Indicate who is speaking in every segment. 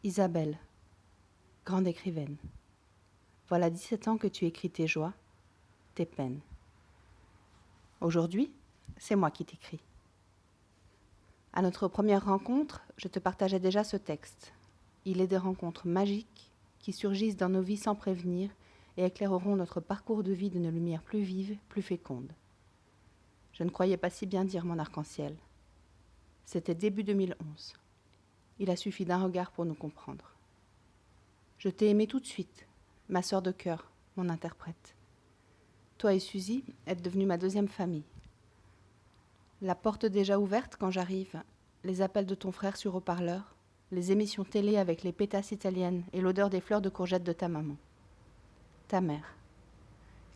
Speaker 1: Isabelle, grande écrivaine. Voilà 17 ans que tu écris tes joies, tes peines. Aujourd'hui, c'est moi qui t'écris. À notre première rencontre, je te partageais déjà ce texte. Il est des rencontres magiques qui surgissent dans nos vies sans prévenir et éclaireront notre parcours de vie d'une lumière plus vive, plus féconde. Je ne croyais pas si bien dire mon arc-en-ciel. C'était début 2011. Il a suffi d'un regard pour nous comprendre. Je t'ai aimé tout de suite, ma sœur de cœur, mon interprète. Toi et Suzy êtes devenus ma deuxième famille. La porte déjà ouverte quand j'arrive, les appels de ton frère sur haut-parleur, les émissions télé avec les pétasses italiennes et l'odeur des fleurs de courgettes de ta maman. Ta mère,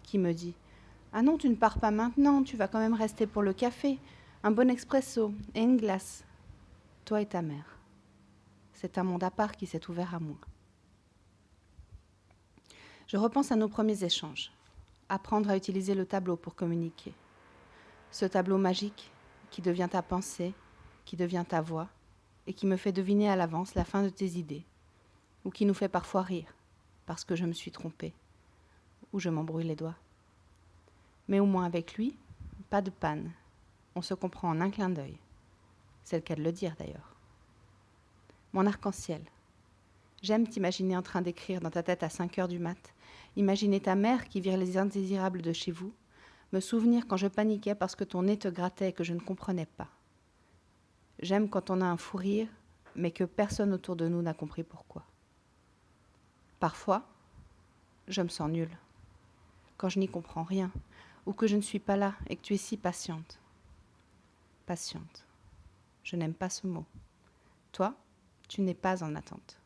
Speaker 1: qui me dit « Ah non, tu ne pars pas maintenant, tu vas quand même rester pour le café, un bon expresso et une glace. » Toi et ta mère. C'est un monde à part qui s'est ouvert à moi. Je repense à nos premiers échanges. Apprendre à utiliser le tableau pour communiquer. Ce tableau magique qui devient ta pensée, qui devient ta voix, et qui me fait deviner à l'avance la fin de tes idées, ou qui nous fait parfois rire, parce que je me suis trompée, ou je m'embrouille les doigts. Mais au moins avec lui, pas de panne. On se comprend en un clin d'œil. C'est le cas de le dire d'ailleurs. Mon arc-en-ciel. J'aime t'imaginer en train d'écrire dans ta tête à 5 heures du mat', imaginer ta mère qui vire les indésirables de chez vous, me souvenir quand je paniquais parce que ton nez te grattait et que je ne comprenais pas. J'aime quand on a un fou rire, mais que personne autour de nous n'a compris pourquoi. Parfois, je me sens nulle, quand je n'y comprends rien, ou que je ne suis pas là et que tu es si patiente. Patiente. Je n'aime pas ce mot. Toi, tu n'es pas en attente.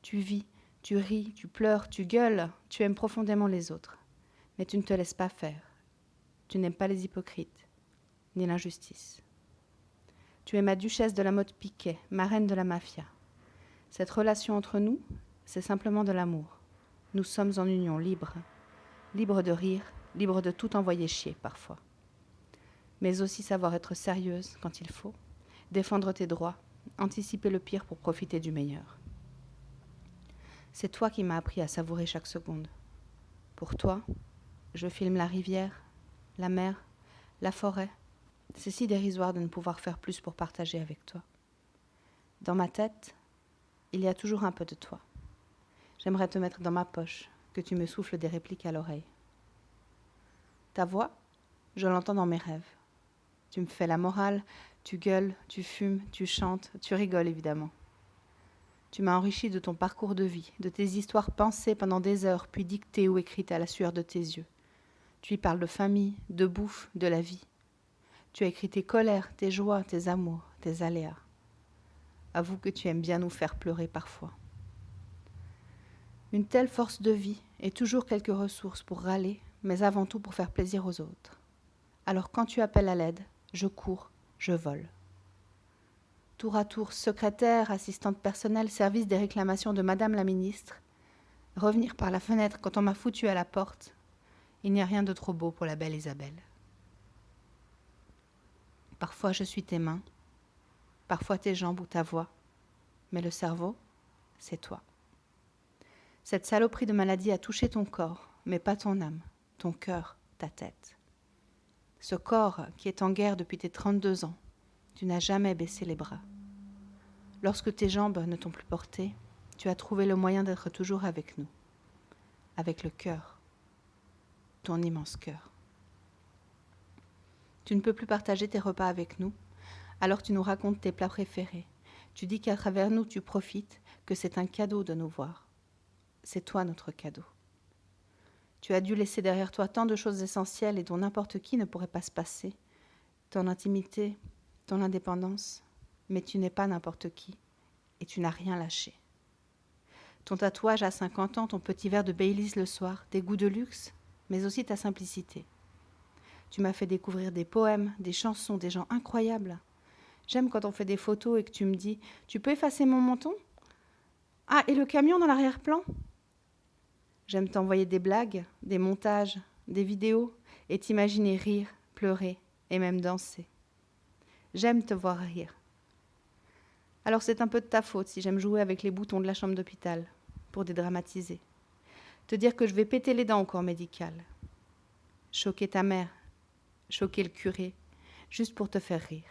Speaker 1: Tu vis, tu ris, tu pleures, tu gueules, tu aimes profondément les autres. Mais tu ne te laisses pas faire. Tu n'aimes pas les hypocrites, ni l'injustice. Tu es ma duchesse de la mode Piquet, ma reine de la mafia. Cette relation entre nous, c'est simplement de l'amour. Nous sommes en union libre. Libre de rire, libre de tout envoyer chier parfois. Mais aussi savoir être sérieuse quand il faut, défendre tes droits, anticiper le pire pour profiter du meilleur. C'est toi qui m'as appris à savourer chaque seconde. Pour toi, je filme la rivière, la mer, la forêt. C'est si dérisoire de ne pouvoir faire plus pour partager avec toi. Dans ma tête, il y a toujours un peu de toi. J'aimerais te mettre dans ma poche, que tu me souffles des répliques à l'oreille. Ta voix, je l'entends dans mes rêves. Tu me fais la morale, tu gueules, tu fumes, tu chantes, tu rigoles évidemment. Tu m'as enrichi de ton parcours de vie, de tes histoires pensées pendant des heures, puis dictées ou écrites à la sueur de tes yeux. Tu y parles de famille, de bouffe, de la vie. Tu as écrit tes colères, tes joies, tes amours, tes aléas. Avoue que tu aimes bien nous faire pleurer parfois. Une telle force de vie et toujours quelques ressources pour râler, mais avant tout pour faire plaisir aux autres. Alors quand tu appelles à l'aide, je cours, je vole. Tour à tour, secrétaire, assistante personnelle, service des réclamations de Madame la ministre, revenir par la fenêtre quand on m'a foutu à la porte, il n'y a rien de trop beau pour la belle Isabelle. Parfois je suis tes mains, parfois tes jambes ou ta voix, mais le cerveau, c'est toi. Cette saloperie de maladie a touché ton corps, mais pas ton âme, ton cœur, ta tête. Ce corps qui est en guerre depuis tes 32 ans, tu n'as jamais baissé les bras. Lorsque tes jambes ne t'ont plus porté, tu as trouvé le moyen d'être toujours avec nous, avec le cœur, ton immense cœur. Tu ne peux plus partager tes repas avec nous, alors tu nous racontes tes plats préférés. Tu dis qu'à travers nous tu profites, que c'est un cadeau de nous voir. C'est toi notre cadeau. Tu as dû laisser derrière toi tant de choses essentielles et dont n'importe qui ne pourrait pas se passer. Ton intimité, ton indépendance, mais tu n'es pas n'importe qui et tu n'as rien lâché. Ton tatouage à 50 ans, ton petit verre de Baileys le soir, des goûts de luxe, mais aussi ta simplicité. Tu m'as fait découvrir des poèmes, des chansons, des gens incroyables. J'aime quand on fait des photos et que tu me dis « Tu peux effacer mon menton ? Ah, et le camion dans l'arrière-plan ?» J'aime t'envoyer des blagues, des montages, des vidéos et t'imaginer rire, pleurer et même danser. J'aime te voir rire. Alors c'est un peu de ta faute si j'aime jouer avec les boutons de la chambre d'hôpital, pour dédramatiser. Te dire que je vais péter les dents au corps médical. Choquer ta mère, choquer le curé, juste pour te faire rire.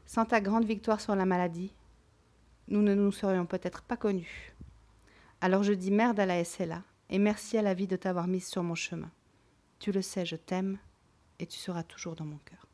Speaker 1: Sans ta grande victoire sur la maladie, nous ne nous serions peut-être pas connus. Alors je dis merde à la SLA et merci à la vie de t'avoir mise sur mon chemin. Tu le sais, je t'aime et tu seras toujours dans mon cœur.